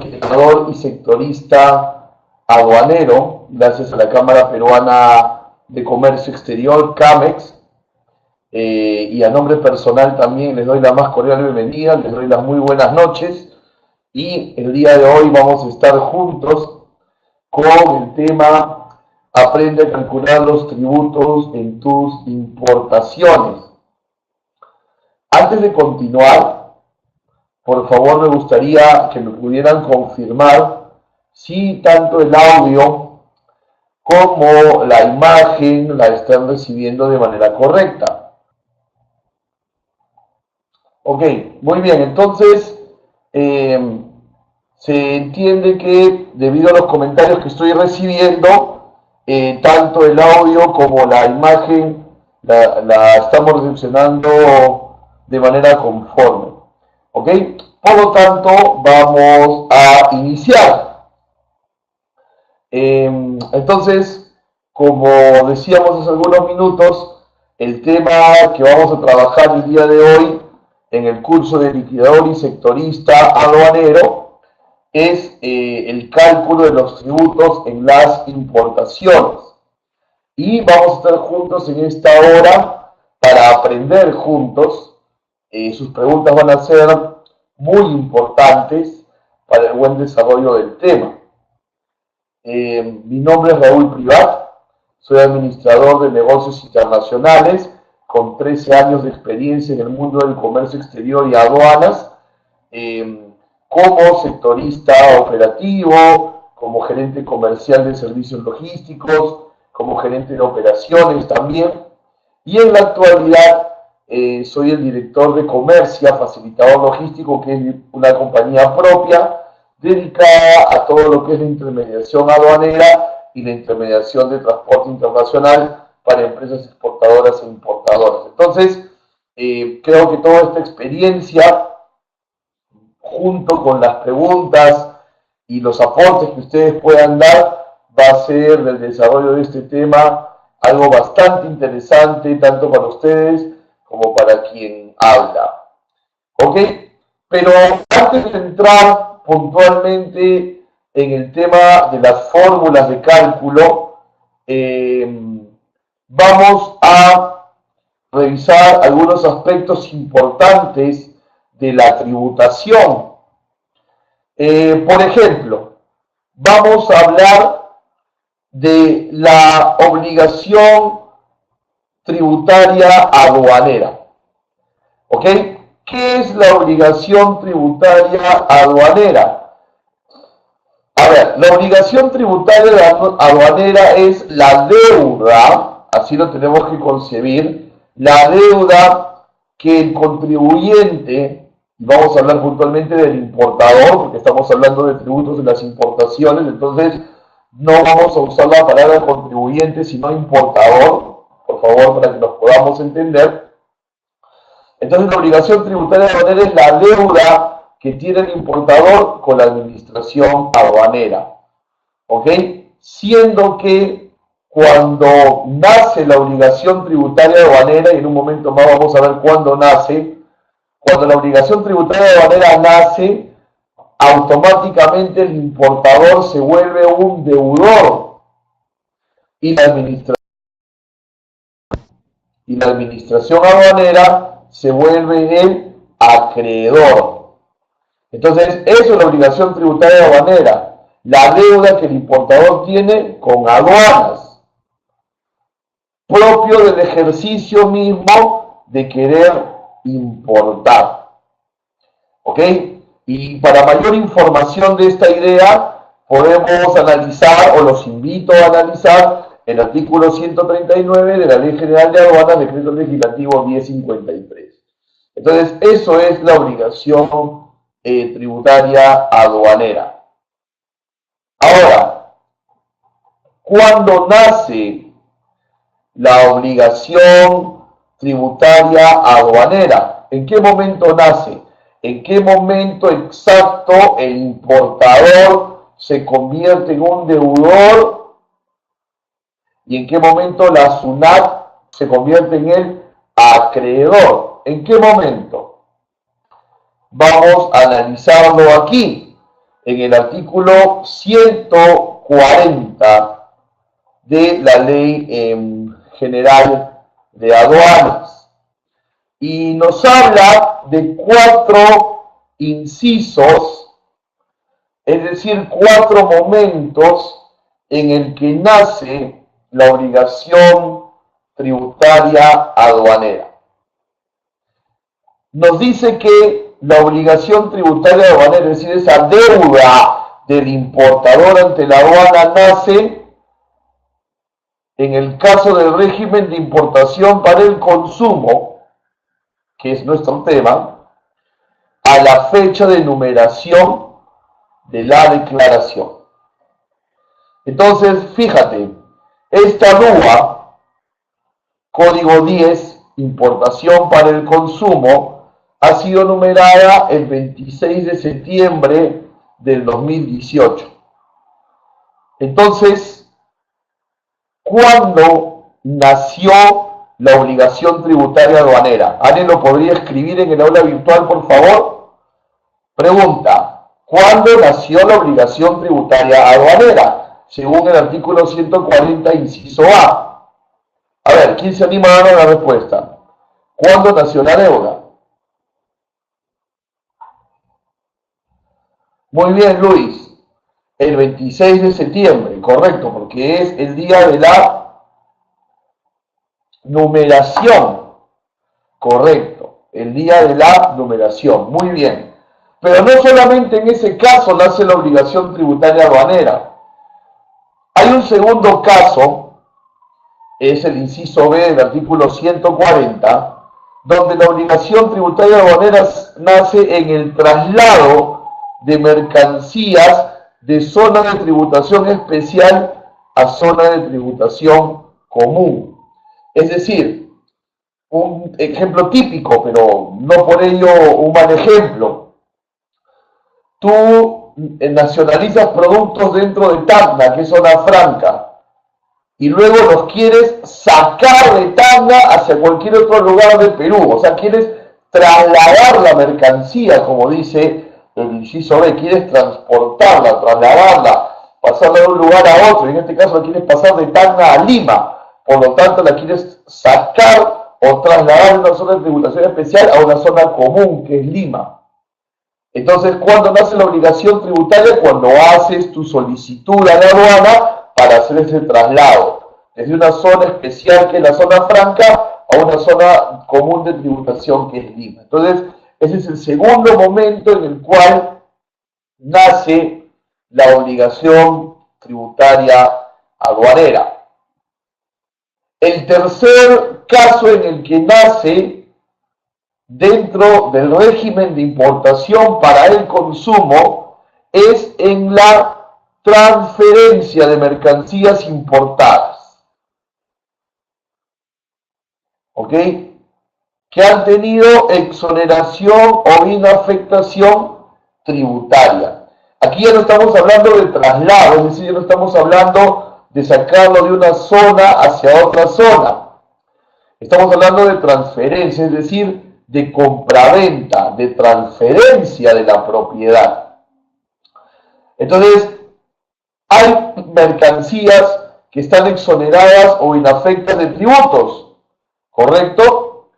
legislador y sectorista aduanero, gracias a la Cámara Peruana de Comercio Exterior, CAMEX, y a nombre personal también les doy la más cordial bienvenida, les doy las muy buenas noches, y el día de hoy vamos a estar juntos con el tema Aprende a calcular los tributos en tus importaciones. Antes de continuar, por favor me gustaría que me pudieran confirmar si tanto el audio como la imagen la están recibiendo de manera correcta. Ok, muy bien, entonces se entiende que debido a los comentarios que estoy recibiendo, tanto el audio como la imagen la estamos recepcionando de manera conforme. ¿Ok? Por lo tanto, vamos a iniciar. Entonces, como decíamos hace algunos minutos, el tema que vamos a trabajar el día de hoy en el curso de liquidador y sectorista aduanero es el cálculo de los tributos en las importaciones. Y vamos a estar juntos en esta hora para aprender juntos. Sus preguntas van a ser muy importantes para el buen desarrollo del tema. Mi nombre es Raúl Privat, soy administrador de negocios internacionales con 13 años de experiencia en el mundo del comercio exterior y aduanas, como sectorista operativo, como gerente comercial de servicios logísticos, como gerente de operaciones también, y en la actualidad soy el director de Comercia, facilitador logístico, que es una compañía propia dedicada a todo lo que es la intermediación aduanera y la intermediación de transporte internacional para empresas exportadoras e importadoras. Entonces, creo que toda esta experiencia, junto con las preguntas y los aportes que ustedes puedan dar, va a ser del desarrollo de este tema algo bastante interesante, tanto para ustedes como para quien habla. ¿Ok? Pero antes de entrar puntualmente en el tema de las fórmulas de cálculo, vamos a revisar algunos aspectos importantes de la tributación. Por ejemplo, vamos a hablar de la obligación tributaria aduanera. ¿Ok? ¿Qué es la obligación tributaria aduanera? A ver, la obligación tributaria aduanera es la deuda, así lo tenemos que concebir, la deuda que el contribuyente, y vamos a hablar puntualmente del importador, porque estamos hablando de tributos de las importaciones, entonces no vamos a usar la palabra contribuyente, sino importador, por favor, para que nos podamos entender. Entonces, la obligación tributaria aduanera es la deuda que tiene el importador con la administración aduanera. ¿Ok? Siendo que cuando nace la obligación tributaria aduanera, y en un momento más vamos a ver cuándo nace, cuando la obligación tributaria aduanera nace, automáticamente el importador se vuelve un deudor y la administración aduanera se vuelve el acreedor. Entonces, eso es la obligación tributaria aduanera, la deuda que el importador tiene con aduanas, propio del ejercicio mismo de querer importar. ¿Ok? Y para mayor información de esta idea, podemos analizar, o los invito a analizar, el artículo 139 de la Ley General de Aduanas, Decreto Legislativo 1053. Entonces, eso es la obligación tributaria aduanera. Ahora, ¿cuándo nace la obligación tributaria aduanera? ¿En qué momento nace? ¿En qué momento exacto el importador se convierte en un deudor? ¿Y en qué momento la SUNAT se convierte en el acreedor? ¿En qué momento? Vamos a analizarlo aquí. en el artículo 140 de la Ley General de Aduanas. Y nos habla de 4 incisos, es decir, 4 momentos en el que nace la obligación tributaria aduanera. Nos dice que la obligación tributaria aduanera, es decir, esa deuda del importador ante la aduana, nace en el caso del régimen de importación para el consumo, que es nuestro tema, a la fecha de numeración de la declaración. Entonces, fíjate, esta DUA, código 10, importación para el consumo, ha sido numerada el 26 de septiembre del 2018. Entonces, ¿cuándo nació la obligación tributaria aduanera? ¿Alguien lo podría escribir en el aula virtual, por favor? Pregunta, ¿cuándo nació la obligación tributaria aduanera? Según el artículo 140, inciso A. A ver, ¿quién se anima a dar la respuesta? ¿Cuándo nació la deuda? Muy bien, Luis. El 26 de septiembre, correcto, porque es el día de la numeración. Correcto, el día de la numeración. Muy bien. Pero no solamente en ese caso nace la obligación tributaria aduanera. Hay un segundo caso, es el inciso B del artículo 140, donde la obligación tributaria aduanera nace en el traslado de mercancías de zona de tributación especial a zona de tributación común. Es decir, un ejemplo típico, pero no por ello un mal ejemplo. Tú nacionalizas productos dentro de Tacna, que es zona franca, y luego los quieres sacar de Tacna hacia cualquier otro lugar del Perú. O sea, quieres trasladar la mercancía, como dice el inciso B, quieres transportarla, trasladarla, pasarla de un lugar a otro, y en este caso la quieres pasar de Tacna a Lima, por lo tanto la quieres sacar o trasladar de una zona de tributación especial a una zona común, que es Lima. Entonces, ¿cuándo nace la obligación tributaria? Cuando haces tu solicitud a la aduana para hacer ese traslado, desde una zona especial, que es la zona franca, a una zona común de tributación, que es Lima. Entonces, ese es el segundo momento en el cual nace la obligación tributaria aduanera. El tercer caso en el que nace dentro del régimen de importación para el consumo es en la transferencia de mercancías importadas. ¿Ok? Que han tenido exoneración o inafectación tributaria. Aquí ya no estamos hablando de traslado, es decir, ya no estamos hablando de sacarlo de una zona hacia otra zona. Estamos hablando de transferencia, es decir, de compraventa, de transferencia de la propiedad. Entonces, hay mercancías que están exoneradas o inafectas de tributos, ¿correcto?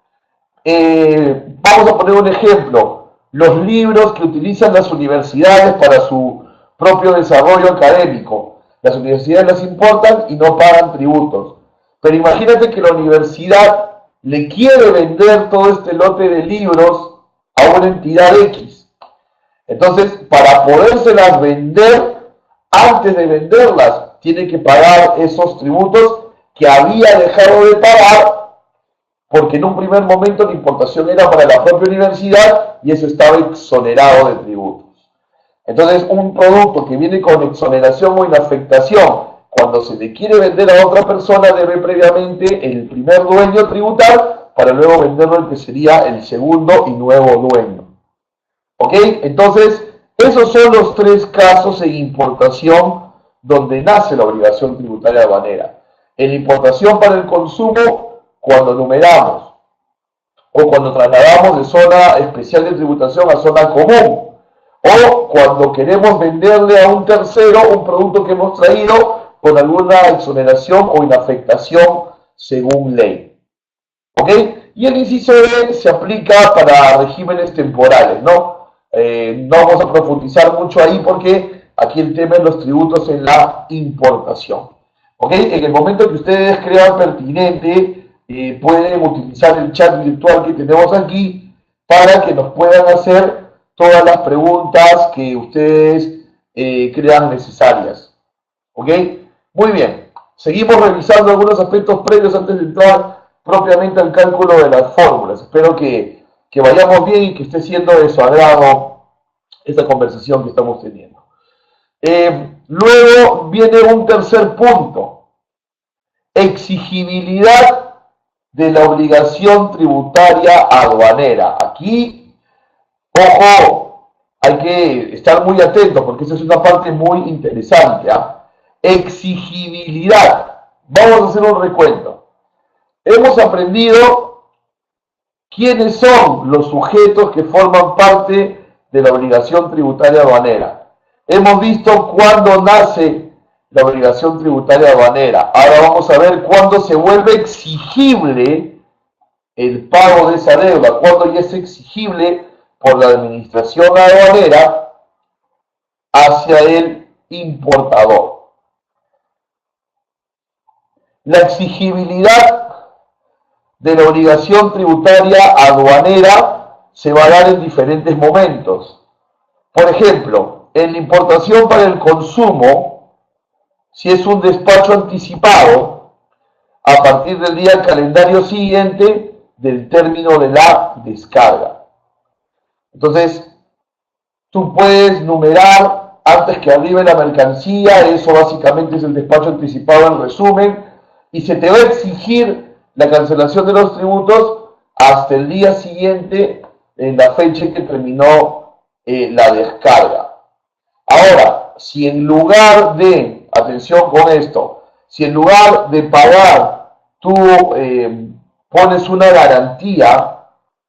Vamos a poner un ejemplo. Los libros que utilizan las universidades para su propio desarrollo académico. Las universidades las importan y no pagan tributos. Pero imagínate que la universidad le quiere vender todo este lote de libros a una entidad X. Entonces, para podérselas vender, antes de venderlas, tiene que pagar esos tributos que había dejado de pagar, porque en un primer momento la importación era para la propia universidad y eso estaba exonerado de tributos. Entonces, un producto que viene con exoneración o inafectación, cuando se le quiere vender a otra persona, debe previamente el primer dueño tributar para luego venderlo al que sería el segundo y nuevo dueño. ¿Ok? Entonces, esos son los 3 casos en importación donde nace la obligación tributaria aduanera. En importación para el consumo, cuando numeramos o cuando trasladamos de zona especial de tributación a zona común, o cuando queremos venderle a un tercero un producto que hemos traído con alguna exoneración o inafectación según ley. ¿Ok? Y el inciso D se aplica para regímenes temporales, ¿no? No vamos a profundizar mucho ahí porque aquí el tema es los tributos en la importación. ¿Ok? En el momento que ustedes crean pertinente, pueden utilizar el chat virtual que tenemos aquí para que nos puedan hacer todas las preguntas que ustedes crean necesarias. ¿Ok? Muy bien. Seguimos revisando algunos aspectos previos antes de entrar propiamente al cálculo de las fórmulas. Espero que vayamos bien y que esté siendo de su agrado esta conversación que estamos teniendo. Luego viene un tercer punto. Exigibilidad de la obligación tributaria aduanera. Aquí, ojo, hay que estar muy atentos porque esa es una parte muy interesante. Exigibilidad. Vamos a hacer un recuento. Hemos aprendido quiénes son los sujetos que forman parte de la obligación tributaria aduanera. Hemos visto cuándo nace la obligación tributaria aduanera. Ahora vamos a ver cuándo se vuelve exigible el pago de esa deuda, cuándo ya es exigible por la administración aduanera hacia el importador. La exigibilidad de la obligación tributaria aduanera se va a dar en diferentes momentos. Por ejemplo, en la importación para el consumo, si es un despacho anticipado, a partir del día calendario siguiente del término de la descarga. Entonces, tú puedes numerar antes que arribe la mercancía, eso básicamente es el despacho anticipado en resumen, y se te va a exigir la cancelación de los tributos hasta el día siguiente en la fecha en que terminó la descarga. Ahora, si en lugar de, atención con esto, si en lugar de pagar tú pones una garantía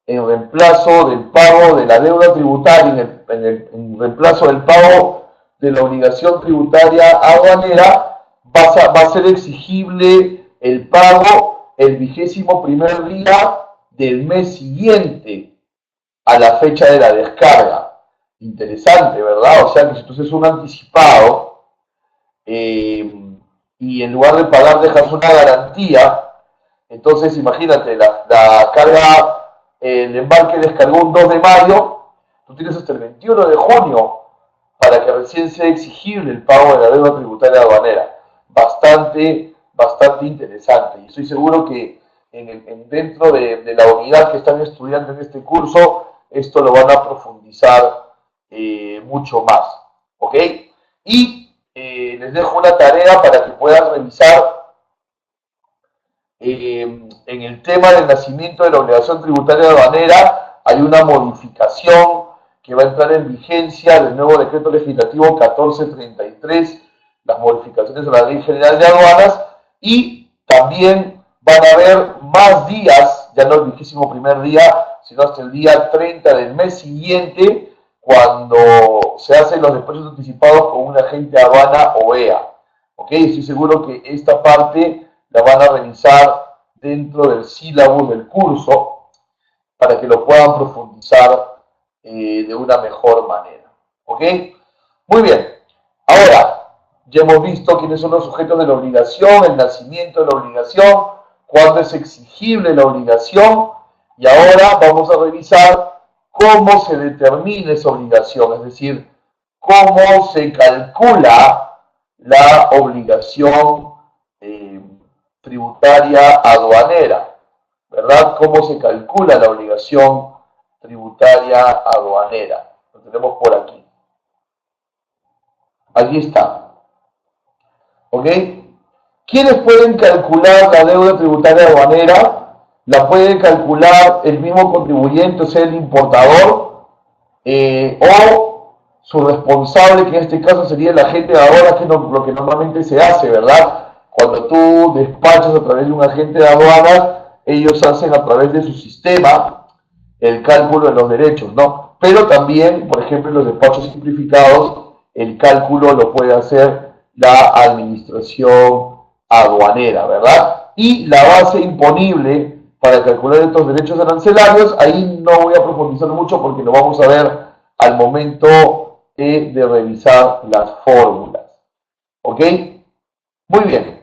en reemplazo del pago de la deuda tributaria, en reemplazo del pago de la obligación tributaria aduanera, va a ser exigible el pago el 21º día del mes siguiente a la fecha de la descarga. Interesante, ¿verdad? O sea que si tú haces un anticipado y en lugar de pagar dejas una garantía, entonces imagínate, la carga, el embarque descargó un 2 de mayo, tú tienes hasta el 21 de junio para que recién sea exigible el pago de la deuda tributaria aduanera. Bastante interesante. Y estoy seguro que dentro de la unidad que están estudiando en este curso, esto lo van a profundizar mucho más. ¿Ok? Y les dejo una tarea para que puedan revisar en el tema del nacimiento de la obligación tributaria aduanera. Hay una modificación que va a entrar en vigencia del nuevo decreto legislativo 1433, las modificaciones a la Ley General de Aduanas, y también van a haber más días, ya no el 21º día, sino hasta el día 30 del mes siguiente, cuando se hacen los despachos anticipados con un agente de aduana o EA. ¿Ok? Estoy seguro que esta parte la van a revisar dentro del sílabus del curso para que lo puedan profundizar de una mejor manera. ¿Ok? Muy bien. Ahora, ya hemos visto quiénes son los sujetos de la obligación, el nacimiento de la obligación, cuándo es exigible la obligación, y ahora vamos a revisar cómo se determina esa obligación, es decir, cómo se calcula la obligación tributaria aduanera, ¿verdad? ¿Cómo se calcula la obligación tributaria aduanera? Lo tenemos por aquí. Aquí está. ¿Ok? ¿Quiénes pueden calcular la deuda tributaria aduanera? La puede calcular el mismo contribuyente, o sea, el importador, o su responsable, que en este caso sería el agente de aduanas, que es lo que normalmente se hace, ¿verdad? Cuando tú despachas a través de un agente de aduanas, ellos hacen a través de su sistema el cálculo de los derechos, ¿no? pero también, por ejemplo, en los despachos simplificados, el cálculo lo puede hacer la administración aduanera, ¿verdad? Y la base imponible para calcular estos derechos arancelarios, ahí no voy a profundizar mucho porque lo vamos a ver al momento de revisar las fórmulas. ¿Ok? Muy bien.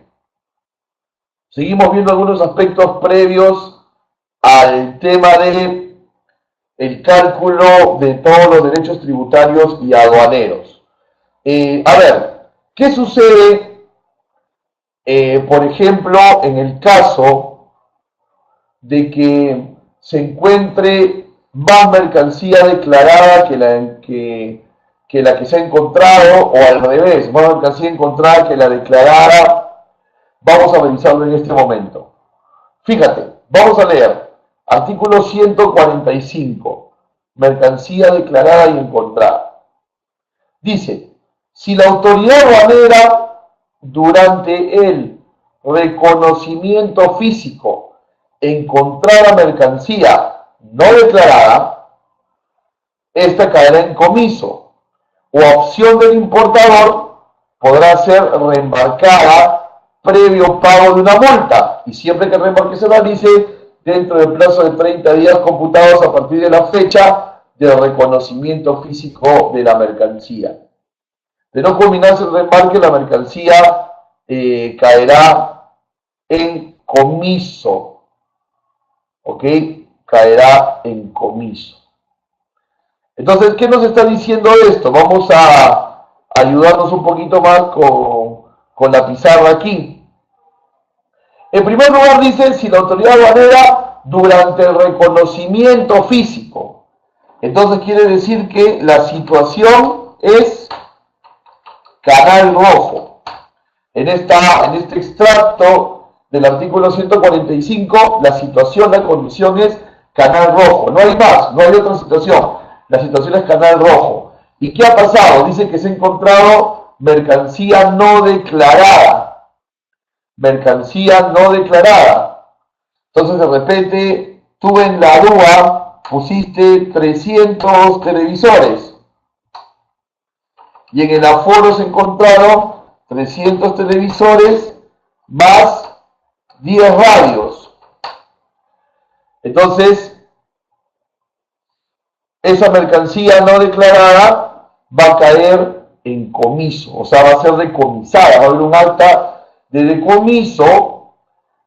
Seguimos viendo algunos aspectos previos al tema de el cálculo de todos los derechos tributarios y aduaneros. A ver, ¿qué sucede, por ejemplo, en el caso de que se encuentre más mercancía declarada que la que se ha encontrado, o al revés, más mercancía encontrada que la declarada? Vamos a revisarlo en este momento. Fíjate, vamos a leer artículo 145, mercancía declarada y encontrada. Dice, si la autoridad aduanera durante el reconocimiento físico encontrara mercancía no declarada, esta caerá en comiso o a opción del importador, podrá ser reembarcada previo pago de una multa, y siempre que el reembarque se realice dentro del plazo de 30 días computados a partir de la fecha del reconocimiento físico de la mercancía. De no culminarse el reembarque, la mercancía caerá en comiso. ¿Ok? Caerá en comiso. Entonces, ¿qué nos está diciendo esto? Vamos a ayudarnos un poquito más con la pizarra aquí. En primer lugar dice, si la autoridad aduanera durante el reconocimiento físico. Entonces quiere decir que la situación es canal rojo. En este extracto del artículo 145, la situación, la condición es canal rojo. No hay más, no hay otra situación. La situación es canal rojo. ¿Y qué ha pasado? Dice que se ha encontrado mercancía no declarada. Mercancía no declarada. Entonces de repente tú en la DUA pusiste 300 televisores y en el aforo se encontraron 300 televisores más 10 radios. Entonces esa mercancía no declarada va a caer en comiso, o sea, va a ser decomisada, va a haber un acta de decomiso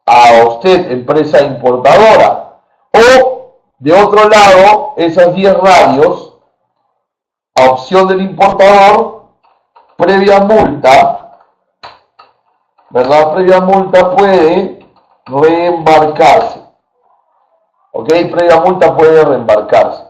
a usted, empresa importadora. O, de otro lado, esas 10 radios, a opción del importador, previa multa, ¿verdad? Previa multa puede reembarcarse. ¿Ok? Previa multa puede reembarcarse.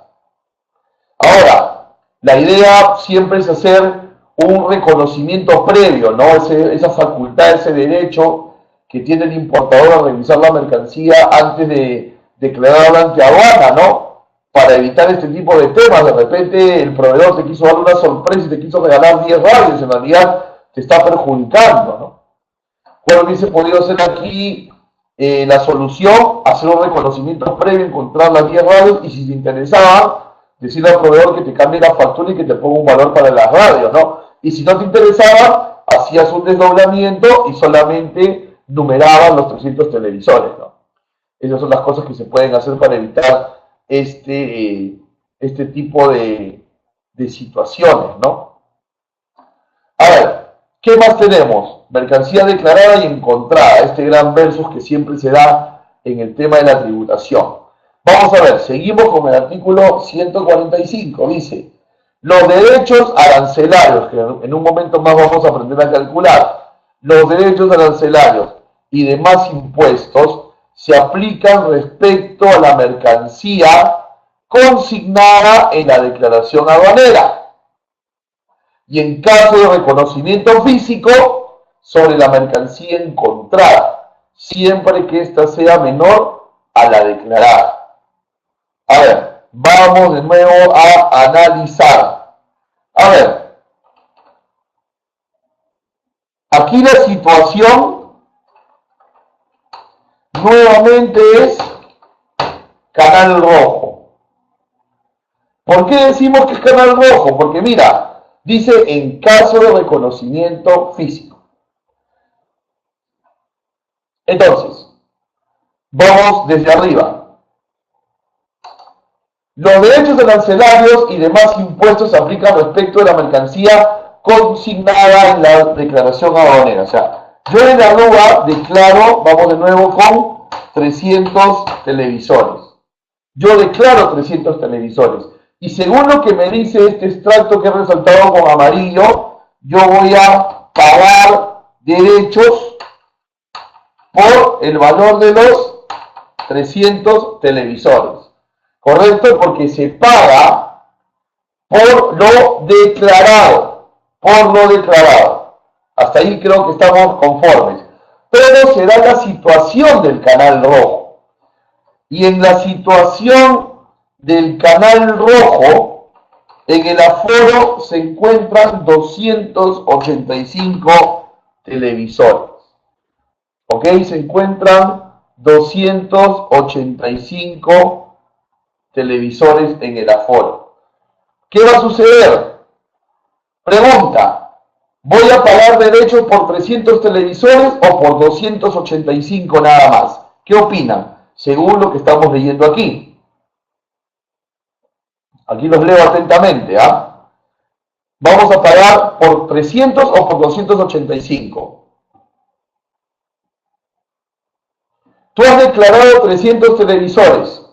Ahora, la idea siempre es hacer un reconocimiento previo, ¿no? Esa facultad, ese derecho que tiene el importador a revisar la mercancía antes de declararla ante aduana, ¿no? Para evitar este tipo de temas. De repente el proveedor te quiso dar una sorpresa y te quiso regalar 10 radios, en realidad te está perjudicando, ¿no? ¿Cuál hubiese podido ser aquí la solución? Hacer un reconocimiento previo, encontrar las 10 radios y si te interesaba, decirle al proveedor que te cambie la factura y que te ponga un valor para las radios, ¿no? Y si no te interesaba, hacías un desdoblamiento y solamente numeraban los 300 televisores, ¿no? Esas son las cosas que se pueden hacer para evitar este tipo de situaciones, ¿no? A ver, ¿qué más tenemos? Mercancía declarada y encontrada, este gran versus que siempre se da en el tema de la tributación. Vamos a ver, seguimos con el artículo 145, dice, los derechos arancelarios, que en un momento más vamos a aprender a calcular, los derechos arancelarios y demás impuestos se aplican respecto a la mercancía consignada en la declaración aduanera y en caso de reconocimiento físico sobre la mercancía encontrada, siempre que ésta sea menor a la declarada. A ver, vamos de nuevo a analizar. A ver, aquí la situación nuevamente es canal rojo. ¿Por qué decimos que es canal rojo? Porque mira, dice en caso de reconocimiento físico. Entonces, vamos desde arriba. Los derechos arancelarios y demás impuestos se aplican respecto de la mercancía consignada en la declaración aduanera. O sea, yo en la DUA declaro, vamos de nuevo con 300 televisores. Yo declaro 300 televisores. Y según lo que me dice este extracto que he resaltado con amarillo, yo voy a pagar derechos por el valor de los 300 televisores. ¿Correcto? Porque se paga por lo declarado. Por lo declarado. Hasta ahí creo que estamos conformes. Pero se da la situación del canal rojo. Y en la situación del canal rojo, en el aforo se encuentran 285 televisores. ¿Ok? Se encuentran 285 televisores en el aforo. ¿Qué va a suceder? Pregunta, ¿voy a pagar derechos por 300 televisores o por 285 nada más? ¿Qué opinan? Según lo que estamos leyendo aquí. Aquí los leo atentamente, ¿ah? ¿Vamos a pagar por 300 o por 285? Tú has declarado 300 televisores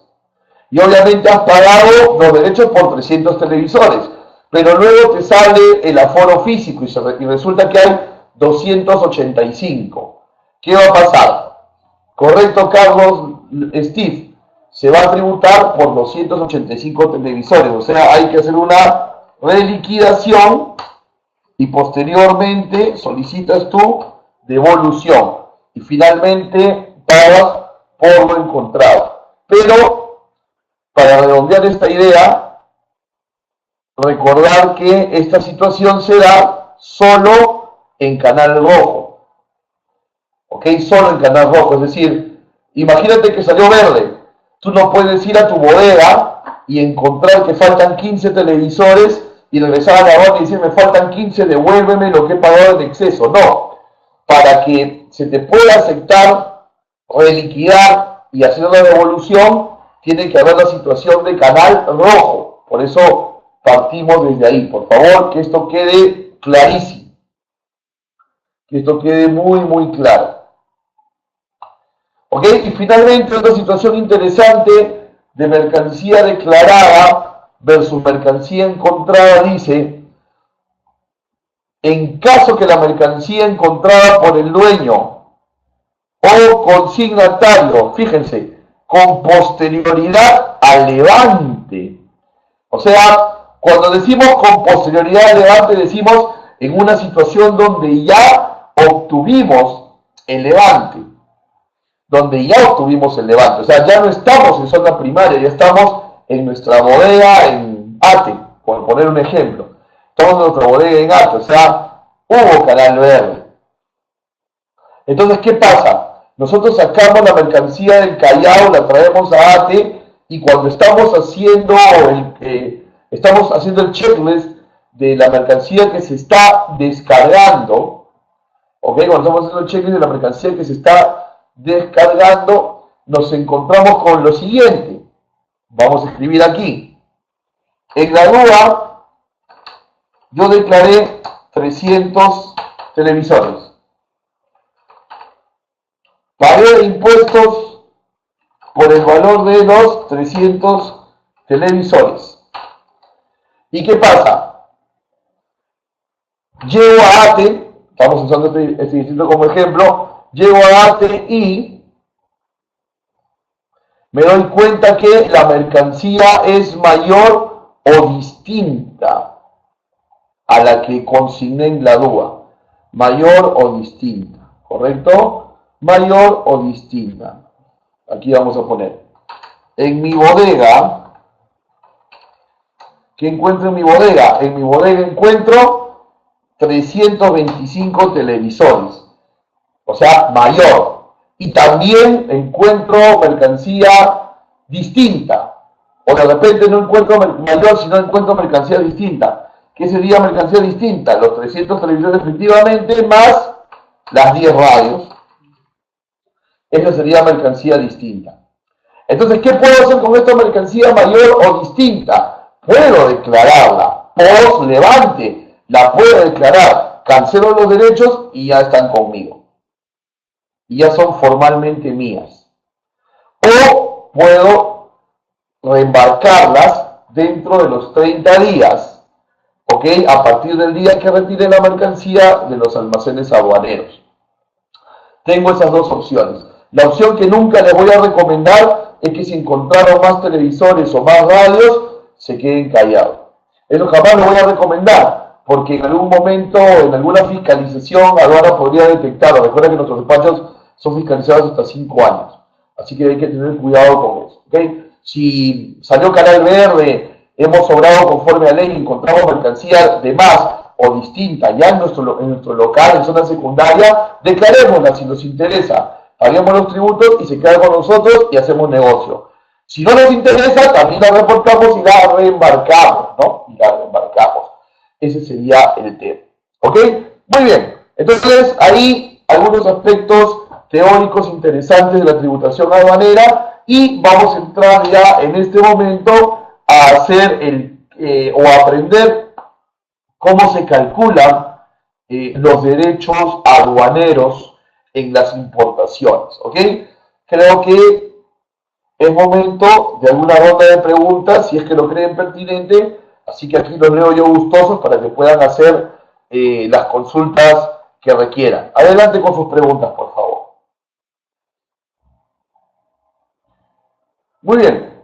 y obviamente has pagado los derechos por 300 televisores, pero luego te sale el aforo físico y resulta que hay 285. ¿Qué va a pasar? Correcto, Carlos, Steve. Se va a tributar por 285 televisores, o sea, hay que hacer una reliquidación y posteriormente solicitas tu devolución y finalmente pagas por lo encontrado. Pero, para redondear esta idea, recordar que esta situación se da solo en canal rojo, ¿ok? Solo en canal rojo, es decir, imagínate que salió verde. Tú no puedes ir a tu bodega y encontrar que faltan 15 televisores y regresar a la aduana y decir, me faltan 15, devuélveme lo que he pagado en exceso. No, para que se te pueda aceptar, reliquidar y hacer la devolución, tiene que haber la situación de canal rojo. Por eso partimos desde ahí. Por favor, que esto quede clarísimo. Que esto quede muy, muy claro. ¿Ok? Y finalmente otra situación interesante de mercancía declarada versus mercancía encontrada dice, en caso que la mercancía encontrada por el dueño o consignatario, fíjense, con posterioridad al levante, o sea, cuando decimos con posterioridad al levante decimos en una situación donde ya obtuvimos el levante. Donde ya obtuvimos el levante, o sea, ya no estamos en zona primaria, ya estamos en nuestra bodega en ATE, por poner un ejemplo. Estamos en nuestra bodega en ATE, o sea, hubo canal verde. Entonces, ¿qué pasa? Nosotros sacamos la mercancía del Callao, la traemos a ATE, y cuando estamos haciendo el checklist de la mercancía que se está descargando, ¿ok? Cuando estamos haciendo el checklist de la mercancía que se está descargando, nos encontramos con lo siguiente. Vamos a escribir aquí. En la DUA, yo declaré 300 televisores. Pagué impuestos por el valor de los 300 televisores. ¿Y qué pasa? Llego a ATE, estamos usando este distrito como ejemplo, llego a ATE y me doy cuenta que la mercancía es mayor o distinta a la que consigné en la DUA. Mayor o distinta, ¿correcto? Mayor o distinta. Aquí vamos a poner. En mi bodega, ¿qué encuentro en mi bodega? En mi bodega encuentro 325 televisores. O sea, mayor. Y también encuentro mercancía distinta. O de repente no encuentro mayor, sino encuentro mercancía distinta. ¿Qué sería mercancía distinta? Los 300 televisores efectivamente más las 10 radios. Esa sería mercancía distinta. Entonces, ¿qué puedo hacer con esta mercancía mayor o distinta? Puedo declararla. Post levante, la puedo declarar. Cancelo los derechos y ya están conmigo. Y ya son formalmente mías. O puedo reembarcarlas dentro de los 30 días, ¿ok? A partir del día que retire la mercancía de los almacenes aduaneros. Tengo esas dos opciones. La opción que nunca les voy a recomendar es que si encontraron más televisores o más radios, se queden callados. Eso jamás lo voy a recomendar, porque en algún momento, en alguna fiscalización, aduana podría detectarlo. Recuerda que nuestros despachos son fiscalizados hasta 5 años. Así que hay que tener cuidado con eso. ¿Okay? Si salió canal verde, hemos sobrado conforme a ley, encontramos mercancía de más o distinta ya en nuestro local, en zona secundaria, declarémosla si nos interesa. Paguemos los tributos y se queda con nosotros y hacemos negocio. Si no nos interesa, también la reportamos y la reembarcamos, ¿no? Y la reembarcamos. Ese sería el tema. ¿Ok? Muy bien. Entonces, ahí algunos aspectos teóricos interesantes de la tributación aduanera y vamos a entrar ya en este momento a hacer o a aprender cómo se calculan los derechos aduaneros en las importaciones. ¿Ok? Creo que es momento de alguna ronda de preguntas, si es que lo creen pertinente, así que aquí los leo yo gustosos para que puedan hacer las consultas que requieran. Adelante con sus preguntas, por favor. Muy bien,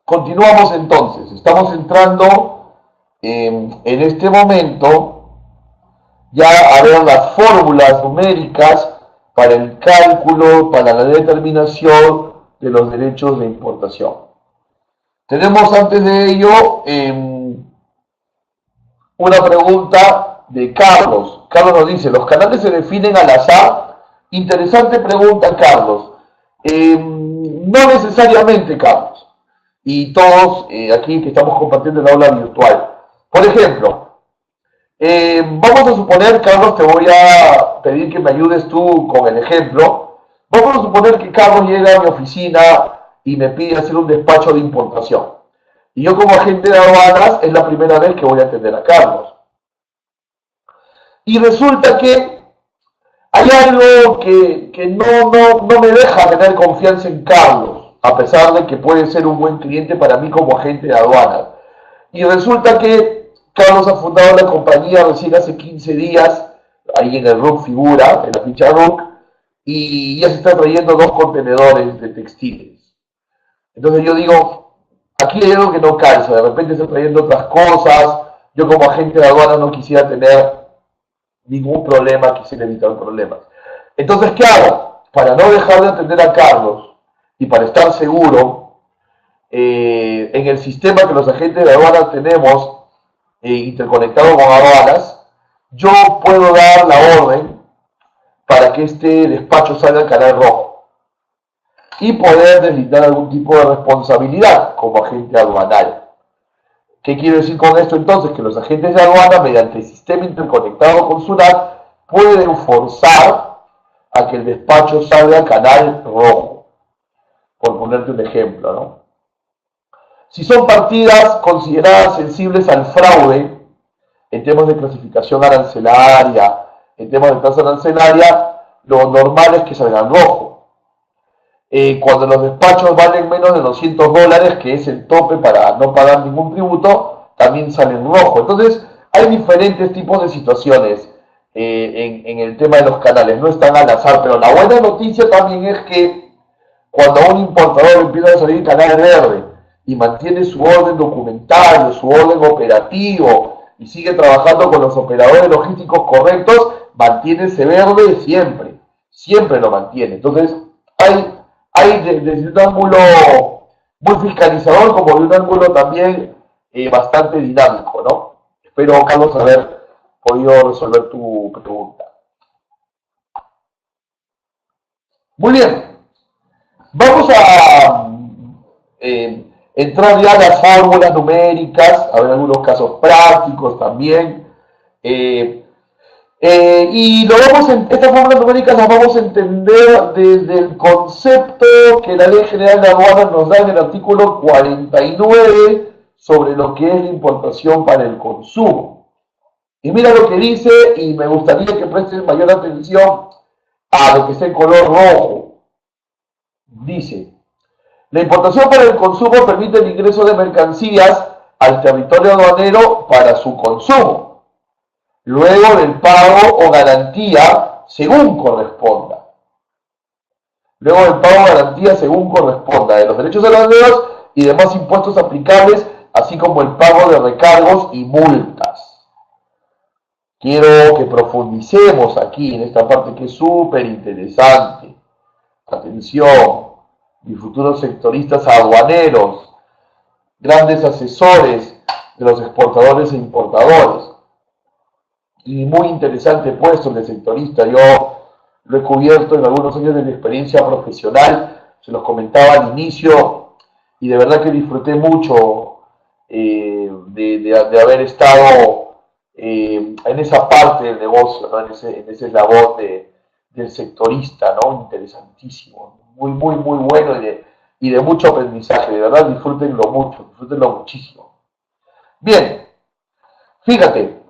continuamos entonces. Estamos entrando en este momento ya a ver las fórmulas numéricas para el cálculo, para la determinación de los derechos de importación. Tenemos antes de ello una pregunta de Carlos. Carlos nos dice, ¿los canales se definen al azar? Interesante pregunta, Carlos. No necesariamente, Carlos. Y todos aquí que estamos compartiendo el aula virtual. Por ejemplo, vamos a suponer, Carlos, te voy a pedir que me ayudes tú con el ejemplo. Vamos a suponer que Carlos llega a mi oficina y me pide hacer un despacho de importación. Y yo como agente de aduanas es la primera vez que voy a atender a Carlos. Y resulta que hay algo que no me deja tener confianza en Carlos, a pesar de que puede ser un buen cliente para mí como agente de aduanas. Y resulta que Carlos ha fundado la compañía recién hace 15 días, ahí en el RUC figura, en la ficha RUC, y ya se está trayendo 2 contenedores de textiles. Entonces yo digo, aquí hay algo que no calza, de repente está trayendo otras cosas, yo como agente de aduana no quisiera tener ningún problema, quisiera evitar problemas. Entonces, ¿qué hago? Para no dejar de atender a Carlos y para estar seguro, en el sistema que los agentes de aduanas tenemos interconectado con aduanas, yo puedo dar la orden para que este despacho salga al canal rojo y poder deslindar algún tipo de responsabilidad como agente aduanal. ¿Qué quiero decir con esto entonces? Que los agentes de aduana, mediante el sistema interconectado con SUNAT, pueden forzar a que el despacho salga al canal rojo, por ponerte un ejemplo, ¿no? Si son partidas consideradas sensibles al fraude, en temas de clasificación arancelaria, en temas de tasa arancelaria, lo normal es que salgan rojo. Cuando los despachos valen menos de $200, que es el tope para no pagar ningún tributo, también salen rojo. Entonces, hay diferentes tipos de situaciones en el tema de los canales, no están al azar, pero la buena noticia también es que cuando a un importador empieza a salir canal verde y mantiene su orden documentario, su orden operativo y sigue trabajando con los operadores logísticos correctos, mantiene ese verde siempre, siempre lo mantiene. Entonces, hay desde un ángulo muy fiscalizador como de un ángulo también bastante dinámico, ¿no? Espero, Carlos, haber podido resolver tu pregunta. Muy bien. Vamos a entrar ya a las fórmulas numéricas, habrá algunos casos prácticos también. Y estas fórmulas numéricas las vamos a entender desde el concepto que la Ley General de Aduanas nos da en el artículo 49 sobre lo que es la importación para el consumo. Y mira lo que dice, y me gustaría que presten mayor atención a lo que está en color rojo. Dice: la importación para el consumo permite el ingreso de mercancías al territorio aduanero para su consumo, luego del pago o garantía según corresponda. Luego del pago o garantía según corresponda de los derechos aduaneros y demás impuestos aplicables, así como el pago de recargos y multas. Quiero que profundicemos aquí en esta parte que es súper interesante. Atención, mis futuros sectoristas aduaneros, grandes asesores de los exportadores e importadores. Y muy interesante puesto el de sectorista. Yo lo he cubierto en algunos años de mi experiencia profesional, se los comentaba al inicio, y de verdad que disfruté mucho de haber estado en esa parte del negocio, ¿no? en ese eslabón del sectorista, ¿no? Interesantísimo, muy bueno y de mucho aprendizaje. De verdad, disfrútenlo mucho, disfrútenlo muchísimo. Bien, fíjate,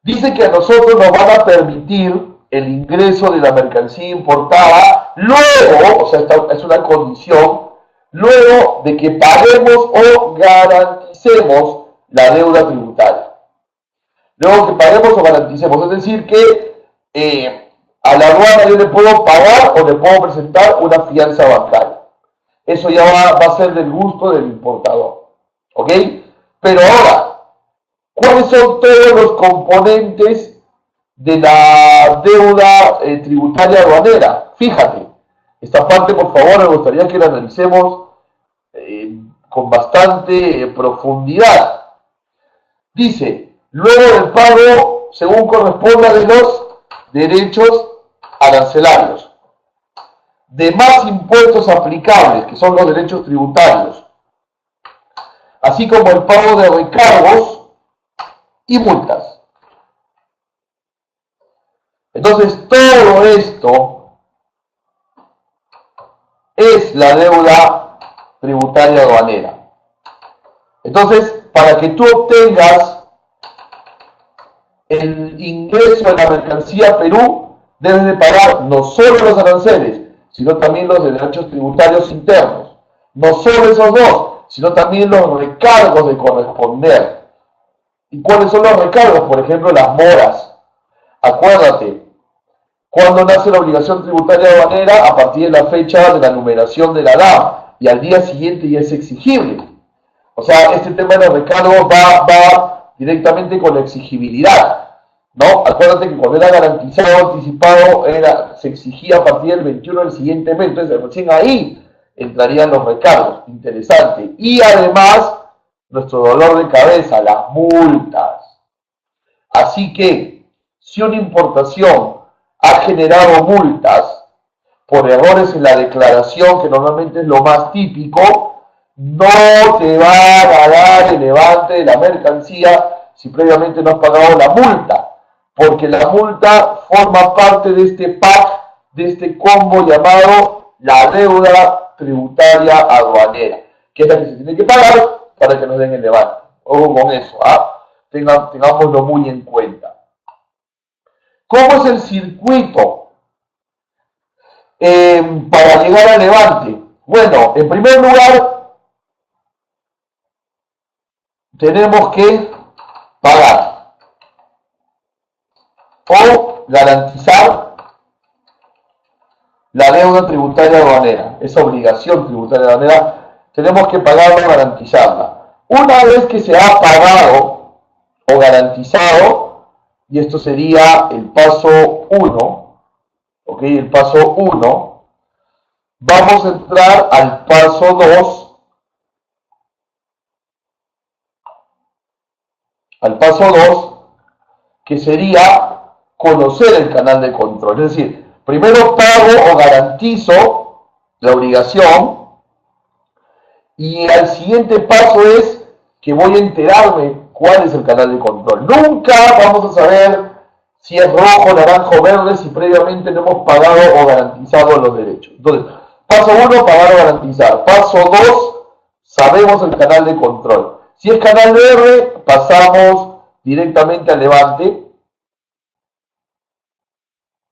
dice que a nosotros nos van a permitir el ingreso de la mercancía importada luego, o sea, esta es una condición, luego de que paguemos o garanticemos la deuda tributaria. Luego que paguemos o garanticemos, es decir, que a la aduana yo le puedo pagar o le puedo presentar una fianza bancaria. Eso ya va a ser del gusto del importador. ¿Ok? Pero ahora, ¿cuáles son todos los componentes de la deuda tributaria aduanera? Fíjate, esta parte por favor me gustaría que la analicemos con bastante profundidad. Dice: luego del pago según corresponda de los derechos arancelarios, demás impuestos aplicables, que son los derechos tributarios, así como el pago de recargos y multas. Entonces, todo esto es la deuda tributaria aduanera. Entonces, para que tú obtengas el ingreso de la mercancía a Perú, debes de pagar no solo los aranceles, sino también los derechos tributarios internos. No solo esos dos, sino también los recargos de corresponder. ¿Y cuáles son los recargos? Por ejemplo, las moras. Acuérdate, cuando nace la obligación tributaria aduanera, a partir de la fecha de la numeración de la DAM, y al día siguiente ya es exigible. O sea, este tema de los recargos va directamente con la exigibilidad, ¿no? Acuérdate que cuando era garantizado, anticipado, se exigía a partir del 21 del siguiente mes, entonces recién ahí entrarían los recargos. Interesante. Y además, nuestro dolor de cabeza, las multas. Así que, si una importación ha generado multas por errores en la declaración, que normalmente es lo más típico, no te van a dar el levante de la mercancía si previamente no has pagado la multa, porque la multa forma parte de este pack, de este combo llamado la deuda tributaria aduanera, que es la que se tiene que pagar para que nos den el levante. Ojo con eso, tengámoslo muy en cuenta. ¿Cómo es el circuito para llegar al levante? Bueno, en primer lugar, tenemos que pagar o garantizar la deuda tributaria aduanera, esa obligación tributaria aduanera, tenemos que pagarla o garantizarla. Una vez que se ha pagado o garantizado, y esto sería el paso 1, ¿ok? El paso 1, vamos a entrar al paso 2, que sería conocer el canal de control. Es decir, primero pago o garantizo la obligación Y el siguiente paso es que voy a enterarme cuál es el canal de control. Nunca vamos a saber si es rojo, naranja o verde si previamente no hemos pagado o garantizado los derechos. Entonces, paso 1, pagar o garantizar. Paso 2, sabemos el canal de control. Si es canal verde, pasamos directamente al levante,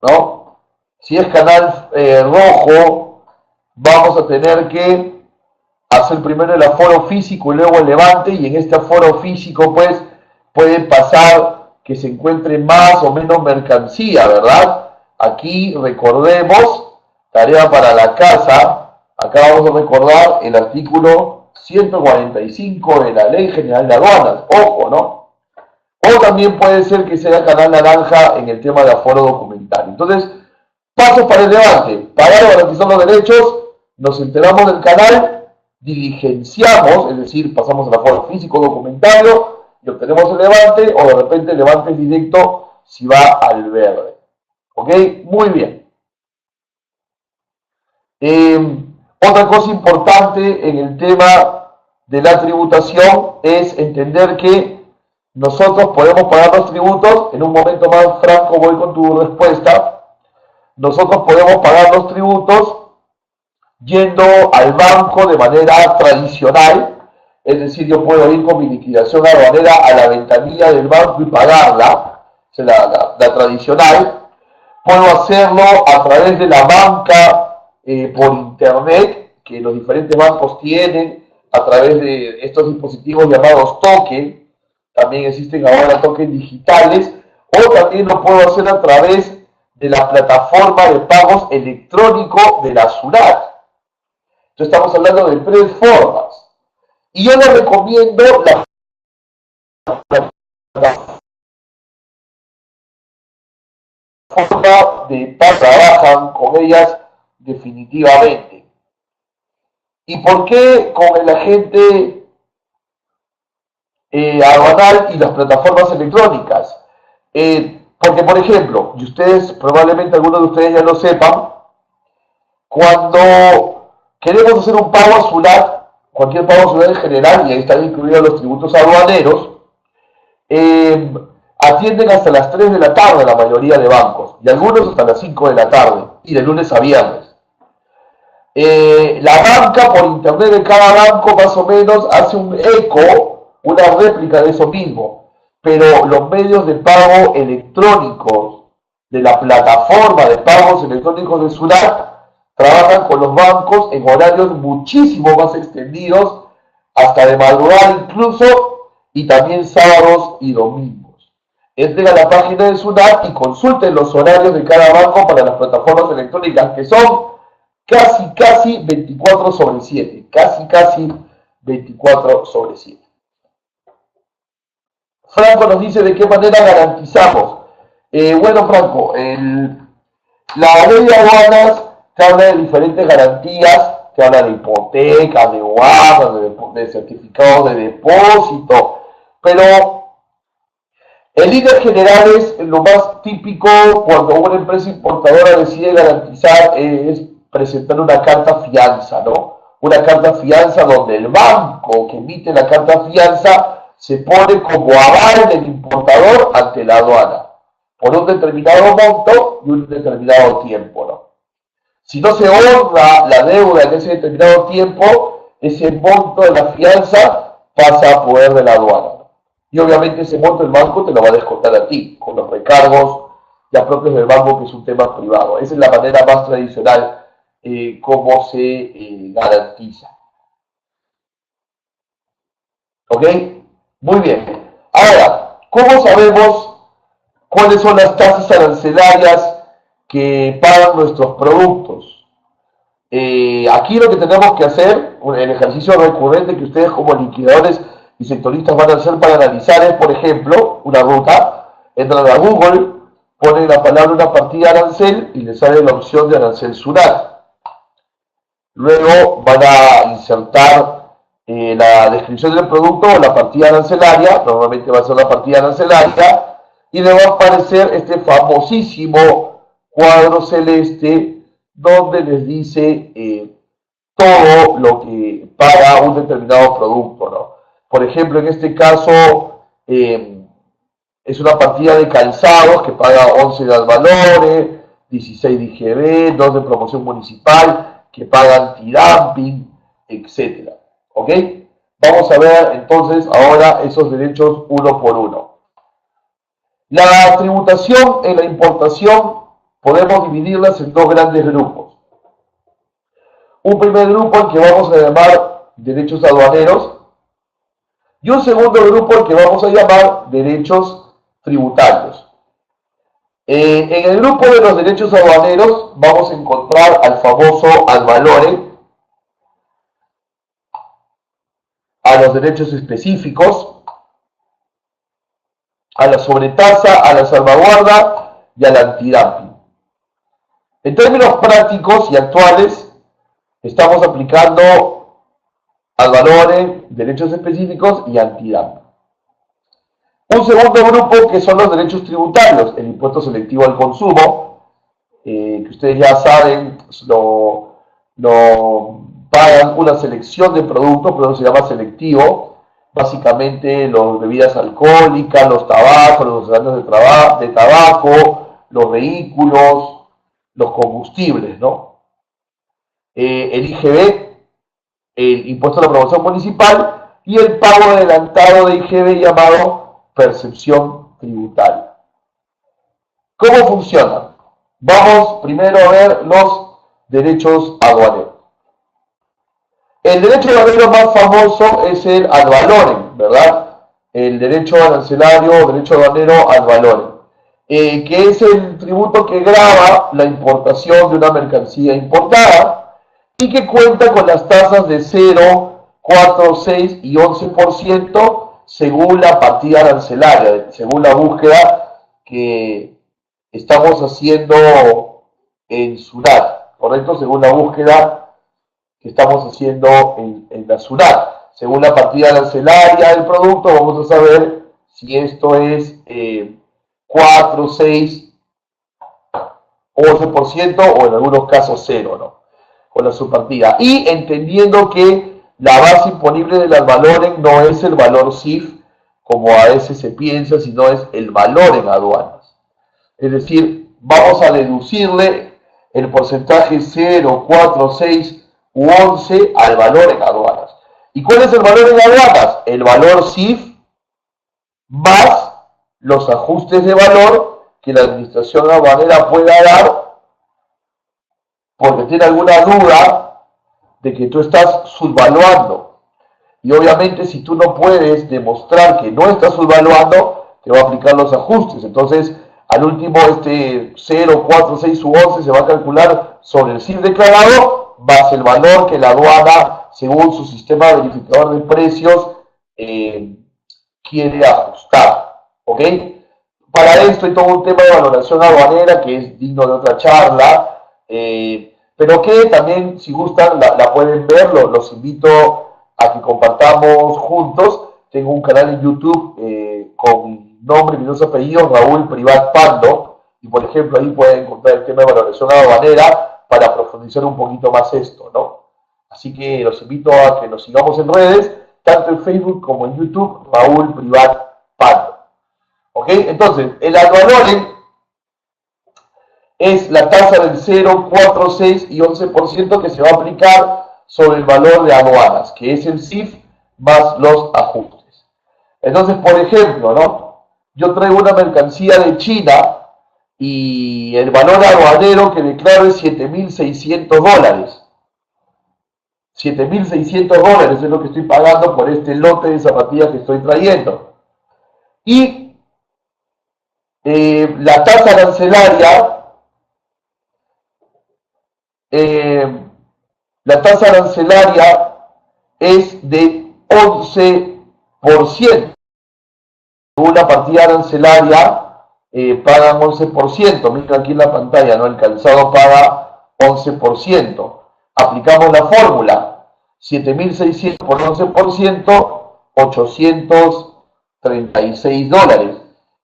¿no? Si es canal rojo, vamos a tener que hacer primero el aforo físico y luego el levante, y en este aforo físico pues puede pasar que se encuentre más o menos mercancía, ¿verdad? Aquí recordemos, tarea para la casa, acá vamos a recordar el artículo 145 de la Ley General de Aduanas, ojo, ¿no? O también puede ser que sea canal naranja en el tema de aforo documental. Entonces, pasos para el levante, pagar o garantizar los derechos, nos enteramos del canal, diligenciamos, es decir, pasamos al aforo físico documentario y obtenemos el levante, o de repente el levante es directo si va al verde. ¿Ok? Muy bien. Otra cosa importante en el tema de la tributación es entender que nosotros podemos pagar los tributos. En un momento más, Franco, voy con tu respuesta. Nosotros podemos pagar los tributos yendo al banco de manera tradicional, es decir, yo puedo ir con mi liquidación aduanera a la ventanilla del banco y pagarla, es la tradicional. Puedo hacerlo a través de la banca por internet, que los diferentes bancos tienen, a través de estos dispositivos llamados token. También existen ahora tokens digitales, o también lo puedo hacer a través de la plataforma de pagos electrónico de la SUNAT. Entonces estamos hablando de tres formas. Y yo les recomiendo la forma de pago, trabajan con ellas definitivamente. ¿Y por qué con el agente aduanal y las plataformas electrónicas? Porque, por ejemplo, y ustedes, probablemente algunos de ustedes ya lo sepan, cuando queremos hacer un pago a SUNAT, cualquier pago a SUNAT en general, y ahí están incluidos los tributos aduaneros, atienden hasta las 3 de la tarde la mayoría de bancos, y algunos hasta las 5 de la tarde, y de lunes a viernes. La banca por internet de cada banco más o menos hace un eco, una réplica de eso mismo, pero los medios de pago electrónicos de la plataforma de pagos electrónicos de SUNAT trabajan con los bancos en horarios muchísimo más extendidos, hasta de madrugada incluso, y también sábados y domingos. Entren a la página de SUNAT y consulten los horarios de cada banco para las plataformas electrónicas, que son casi 24/7, casi 24/7. Franco nos dice de qué manera garantizamos. Bueno, Franco, la ley de aduanas te habla de diferentes garantías, te habla de hipotecas, de guardas, de certificados de depósito, pero en líneas generales lo más típico cuando una empresa importadora decide garantizar es presentar una carta fianza, ¿no? Una carta fianza donde el banco que emite la carta fianza se pone como aval del importador ante la aduana por un determinado monto y un determinado tiempo, ¿no? Si no se honra la deuda en ese determinado tiempo, ese monto de la fianza pasa a poder de la aduana, ¿no? Y obviamente ese monto el banco te lo va a descontar a ti, con los recargos ya propios del banco, que es un tema privado. Esa es la manera más tradicional como se garantiza. ¿Ok? Muy bien. Ahora, ¿cómo sabemos cuáles son las tasas arancelarias que pagan nuestros productos? Aquí lo que tenemos que hacer, el ejercicio recurrente que ustedes como liquidadores y sectoristas van a hacer para analizar es, por ejemplo, una ruta. Entran a Google, ponen la palabra una partida arancel y les sale la opción de arancel SUNAT. Luego van a insertar la descripción del producto o la partida arancelaria, normalmente va a ser la partida arancelaria, y le va a aparecer este famosísimo cuadro celeste donde les dice todo lo que paga un determinado producto, ¿no? Por ejemplo, en este caso, es una partida de calzados que paga 11 de Advalore, 16 de IGB, 2 de promoción municipal, que paga antidumping, etc. ¿Ok? Vamos a ver entonces ahora esos derechos uno por uno. La tributación en la importación podemos dividirlas en dos grandes grupos. Un primer grupo al que vamos a llamar derechos aduaneros y un segundo grupo al que vamos a llamar derechos tributarios. En el grupo de los derechos aduaneros vamos a encontrar al famoso ad valorem, a los derechos específicos, a la sobretasa, a la salvaguarda y al antidumping. En términos prácticos y actuales, estamos aplicando ad valorem, derechos específicos y antidumping. Un segundo grupo que son los derechos tributarios, el impuesto selectivo al consumo, que ustedes ya saben, lo pagan una selección de productos, pero se llama selectivo, básicamente las bebidas alcohólicas, los tabacos, los años de tabaco, los vehículos, los combustibles, ¿no? El IGB, el impuesto a la promoción municipal, y el pago adelantado de IGB llamado percepción tributaria. ¿Cómo funciona? Vamos primero a ver los derechos aduaneros. El derecho aduanero más famoso es el ad valorem, ¿verdad? El derecho arancelario, derecho aduanero ad valorem, que es el tributo que grava la importación de una mercancía importada y que cuenta con las tasas de 0, 4, 6 y 11% según la partida arancelaria, según la búsqueda que estamos haciendo en SUNAT, ¿correcto? Según la búsqueda que estamos haciendo en la SUNAT. Según la partida arancelaria del producto, vamos a saber si esto es 4, 6, 11% o en algunos casos 0, ¿no? Con la subpartida. Y entendiendo que la base imponible del ad valorem no es el valor CIF, como a veces se piensa, sino es el valor en aduanas. Es decir, vamos a deducirle el porcentaje 0, 4, 6 u 11 al valor en aduanas. ¿Y cuál es el valor en aduanas? El valor CIF más los ajustes de valor que la administración aduanera pueda dar porque tiene alguna duda de que tú estás subvaluando. Y obviamente si tú no puedes demostrar que no estás subvaluando, te va a aplicar los ajustes. Entonces, al último, este 0, 4, 6 u 11 se va a calcular sobre el CIF declarado más el valor que la aduana, según su sistema verificador de precios, quiere ajustar. ¿Ok? Para esto hay todo un tema de valoración aduanera que es digno de otra charla, pero que también, si gustan, la pueden ver. Los invito a que compartamos juntos. Tengo un canal en YouTube con mi nombre y mis dos apellidos, Raúl Privat Pando, y por ejemplo ahí pueden encontrar el tema de valoración aduanera para profundizar un poquito más esto, ¿no? Así que los invito a que nos sigamos en redes, tanto en Facebook como en YouTube, Raúl Privat Pando. ¿Ok? Entonces, el ad valorem es la tasa del 0, 4, 6 y 11% que se va a aplicar sobre el valor de aduanas, que es el CIF más los ajustes. Entonces, por ejemplo, ¿no? Yo traigo una mercancía de China y el valor aduanero que declaro es $7,600. $7,600 es lo que estoy pagando por este lote de zapatillas que estoy trayendo. Y la tasa arancelaria es de 11%. Una partida arancelaria pagan 11%. Miren aquí en la pantalla, ¿no? El calzado paga 11%. Aplicamos la fórmula. 7.600 por 11%, $836,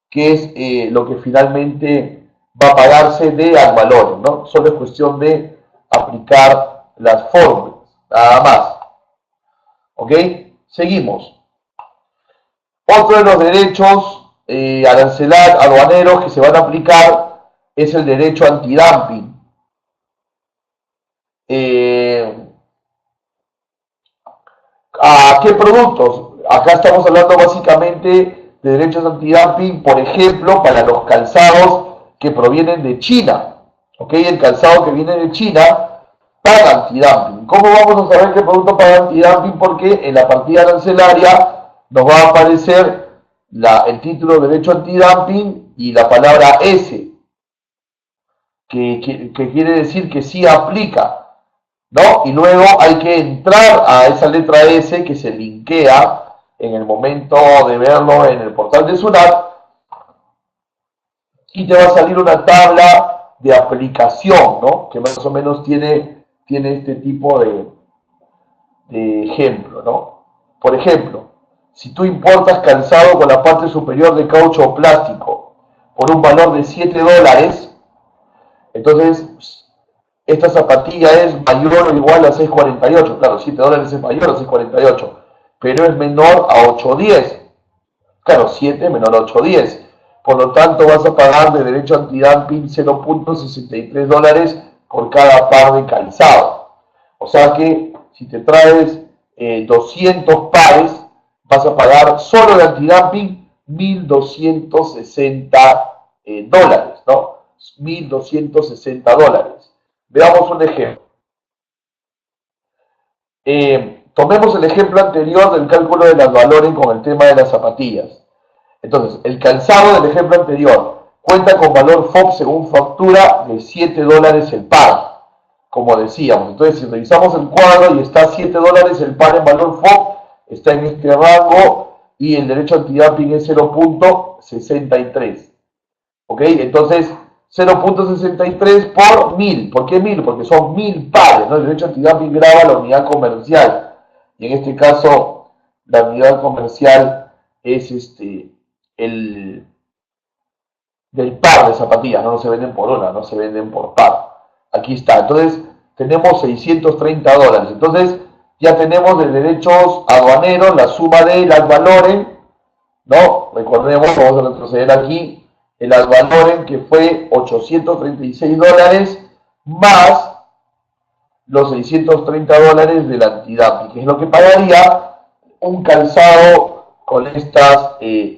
que es lo que finalmente va a pagarse de ad valorem, ¿no? Solo es cuestión de aplicar las fórmulas. nada más. ¿Ok? Seguimos. Otro de los derechos aduaneros que se van a aplicar es el derecho antidumping. ¿A qué productos? Acá estamos hablando básicamente de derechos antidumping, por ejemplo, para los calzados que provienen de China. ¿Ok? El calzado que viene de China paga antidumping. ¿Cómo vamos a saber qué producto paga antidumping? Porque en la partida arancelaria nos va a aparecer el título de derecho antidumping y la palabra S, que quiere decir que sí aplica, ¿no? Y luego hay que entrar a esa letra S que se linkea en el momento de verlo en el portal de SUNAT y te va a salir una tabla de aplicación, ¿no? Que más o menos tiene este tipo de ejemplo, ¿no? Por ejemplo, si tú importas calzado con la parte superior de caucho o plástico por un valor de $7, entonces esta zapatilla es mayor o igual a 6.48. Claro, $7 es mayor a 6.48, pero es menor a 8.10. Claro, 7 menor a 8.10. Por lo tanto, vas a pagar de derecho antidumping $0.63 por cada par de calzado. O sea que si te traes 200 pares, vas a pagar solo de antidumping $1.260, ¿no? $1.260. Veamos un ejemplo. Tomemos el ejemplo anterior del cálculo de las valores con el tema de las zapatillas. Entonces, el calzado del ejemplo anterior cuenta con valor FOB según factura de $7 el par, como decíamos. Entonces, si revisamos el cuadro y está $7 el par en valor FOB, está en este rango y el derecho antidumping es 0.63. ¿Ok? Entonces, 0.63 por 1000. ¿Por qué 1000? Porque son 1000 pares, ¿no? El derecho antidumping grava la unidad comercial. Y en este caso, la unidad comercial es el del par de zapatillas, no se venden por una, no se venden por par. Aquí está. Entonces, tenemos $630. Entonces, ya tenemos de derechos aduaneros la suma de las valores, ¿no? Recordemos, vamos a retroceder aquí, el ad valorem que fue $836 más los $630 del antidumping, que es lo que pagaría un calzado con estas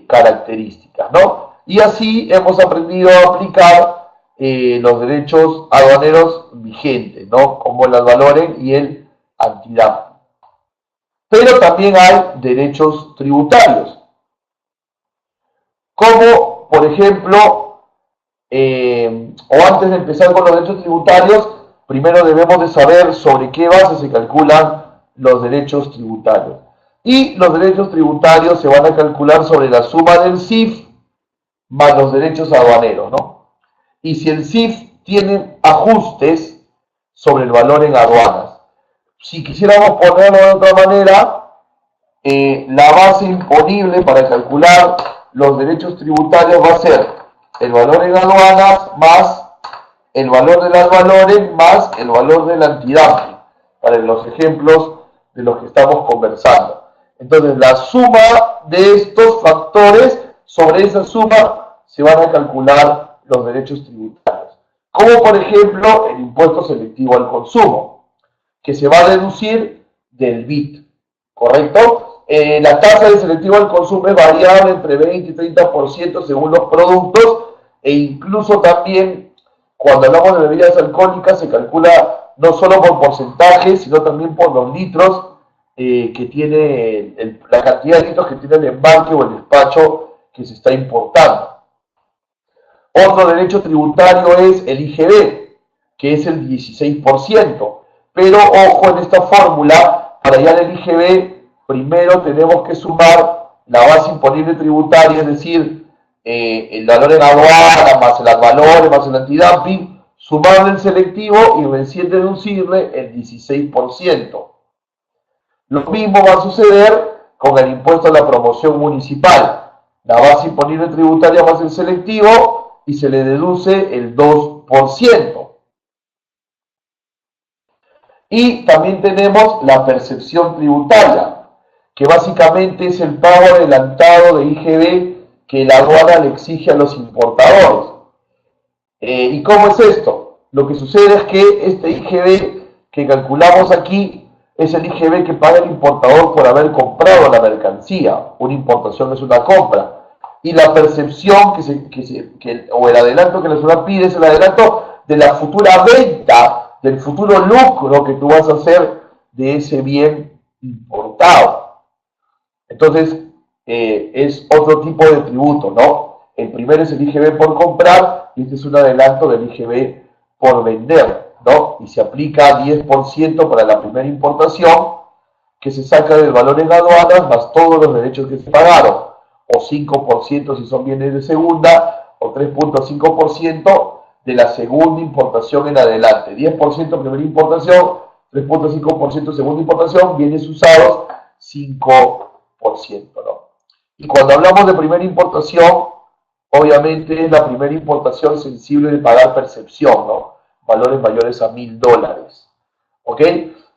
características, ¿no? Y así hemos aprendido a aplicar los derechos aduaneros vigentes, ¿no? Como el ad valorem y el antidumping. Pero también hay derechos tributarios, como por ejemplo, o antes de empezar con los derechos tributarios, primero debemos de saber sobre qué base se calculan los derechos tributarios. Y los derechos tributarios se van a calcular sobre la suma del CIF más los derechos aduaneros, ¿no? Y si el CIF tiene ajustes sobre el valor en aduanas. Si quisiéramos ponerlo de otra manera, la base imponible para calcular los derechos tributarios va a ser el valor en aduanas más el valor de las valores más el valor del antidumping, para los ejemplos de los que estamos conversando. Entonces, la suma de estos factores, sobre esa suma se van a calcular los derechos tributarios. Como por ejemplo el impuesto selectivo al consumo, que se va a deducir del BIT, ¿correcto? La tasa de selectivo al consumo es variable entre 20 y 30% según los productos, e incluso también cuando hablamos de bebidas alcohólicas se calcula no solo por porcentaje, sino también por los litros que tiene, la cantidad de litros que tiene el embarque o el despacho que se está importando. Otro derecho tributario es el IGB, que es el 16%. Pero ojo en esta fórmula, para hallar el IGB, primero tenemos que sumar la base imponible tributaria, es decir, el valor en aduana, más el ad valorem, más el antidumping, sumarle el selectivo y recién deducirle el 16%. Lo mismo va a suceder con el impuesto a la promoción municipal. La base imponible tributaria más el selectivo y se le deduce el 2%. Y también tenemos la percepción tributaria, que básicamente es el pago adelantado de IGB que la aduana le exige a los importadores. ¿Y cómo es esto? Lo que sucede es que este IGB que calculamos aquí es el IGB que paga el importador por haber comprado la mercancía. Una importación es una compra. Y la percepción o el adelanto que la ciudad pide es el adelanto de la futura venta, del futuro lucro que tú vas a hacer de ese bien importado. Entonces, es otro tipo de tributo, ¿no? El primero es el IGB por comprar y este es un adelanto del IGB por vender, ¿no? Y se aplica 10% para la primera importación, que se saca del valor en aduanas, más todos los derechos que se pagaron, o 5% si son bienes de segunda, o 3.5% de la segunda importación en adelante. 10% primera importación, 3.5% segunda importación, bienes usados, 5%, ¿no? Y cuando hablamos de primera importación, obviamente es la primera importación sensible de pagar percepción, ¿no? Valores mayores a $1.000, ¿ok?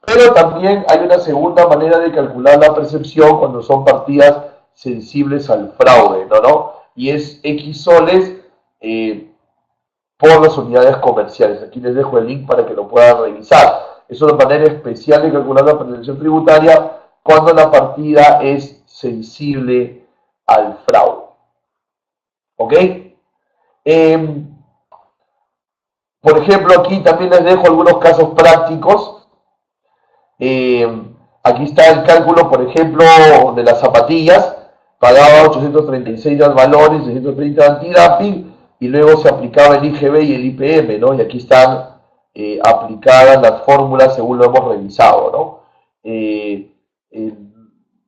Pero también hay una segunda manera de calcular la percepción cuando son partidas sensibles al fraude, ¿no? Y es X soles por las unidades comerciales. Aquí les dejo el link para que lo puedan revisar. Es una manera especial de calcular la percepción tributaria cuando la partida es sensible al fraude. ¿Ok? Por ejemplo, aquí también les dejo algunos casos prácticos. Aquí está el cálculo, por ejemplo, de las zapatillas. Pagaba 836 de valores, 630 de antidumping y luego se aplicaba el IGB y el IPM, ¿no? Y aquí están aplicadas las fórmulas según lo hemos revisado, ¿no?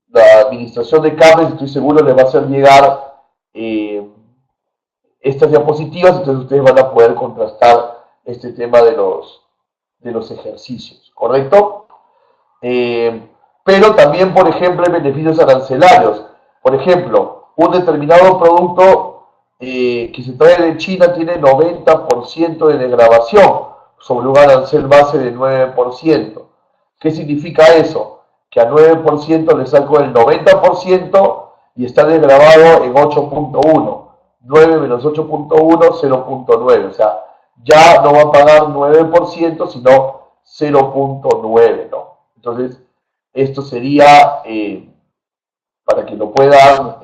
La administración de CAPES, estoy seguro, les va a hacer llegar estas diapositivas, entonces ustedes van a poder contrastar este tema de los ejercicios, ¿correcto? Pero también, por ejemplo, hay beneficios arancelarios. Por ejemplo, un determinado producto que se trae de China tiene 90% de desgravación sobre un arancel base de 9%. ¿Qué significa eso? Que a 9% le saco el 90% y está desgravado en 8.1. 9 menos 8.1, 0.9. O sea, ya no va a pagar 9%, sino 0.9, ¿no? Entonces, esto sería, para que lo puedan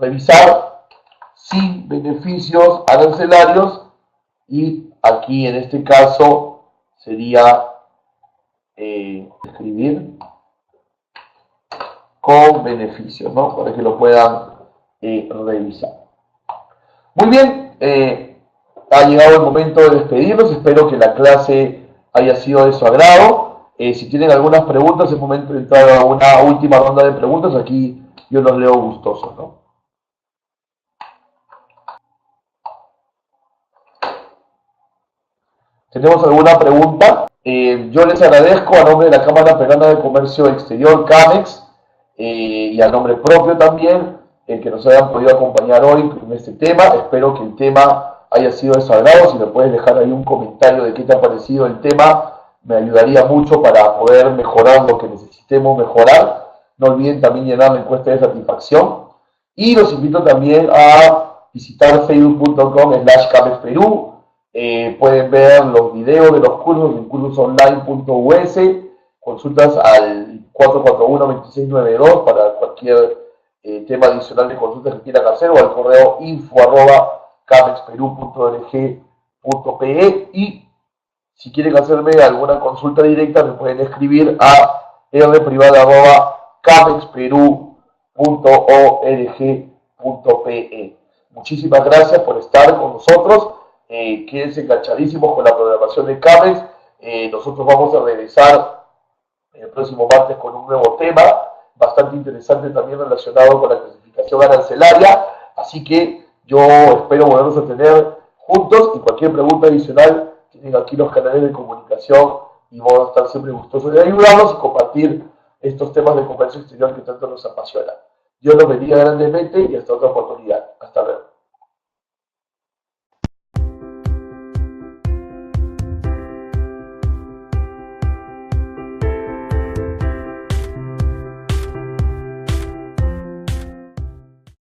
revisar, sin beneficios arancelarios, y aquí en este caso sería escribir con beneficios, ¿no? Para que lo puedan revisar. Muy bien, ha llegado el momento de despedirnos. Espero que la clase haya sido de su agrado. Si tienen algunas preguntas, es momento de entrar a una última ronda de preguntas. Aquí yo los leo gustosos, ¿no? ¿Tenemos alguna pregunta? Yo les agradezco a nombre de la Cámara Peruana de Comercio Exterior, CAMEX, y a nombre propio también, que nos hayan podido acompañar hoy en este tema. Espero que el tema haya sido de su agrado. Si me puedes dejar ahí un comentario de qué te ha parecido el tema, me ayudaría mucho para poder mejorar lo que necesitemos mejorar. No olviden también llenar la encuesta de satisfacción. Y los invito también a visitar facebook.com/camexperú. Pueden ver los videos de los cursos en cursosonline.us. Consultas al 441-2692 para cualquier tema adicional de consultas que quieran hacer, o al correo info@camexperú.org.pe. Y si quieren hacerme alguna consulta directa, me pueden escribir a rprivada@camexperú.org.pe. Muchísimas gracias por estar con nosotros. Quédense enganchadísimos con la programación de CAMEX. Nosotros vamos a regresar el próximo martes con un nuevo tema bastante interesante también relacionado con la clasificación arancelaria. Así que yo espero volvernos a tener juntos, y cualquier pregunta adicional tienen aquí los canales de comunicación y vamos a estar siempre gustosos de ayudarnos y compartir estos temas de comercio exterior que tanto nos apasionan. Dios los bendiga grandemente y hasta otra oportunidad. Hasta luego.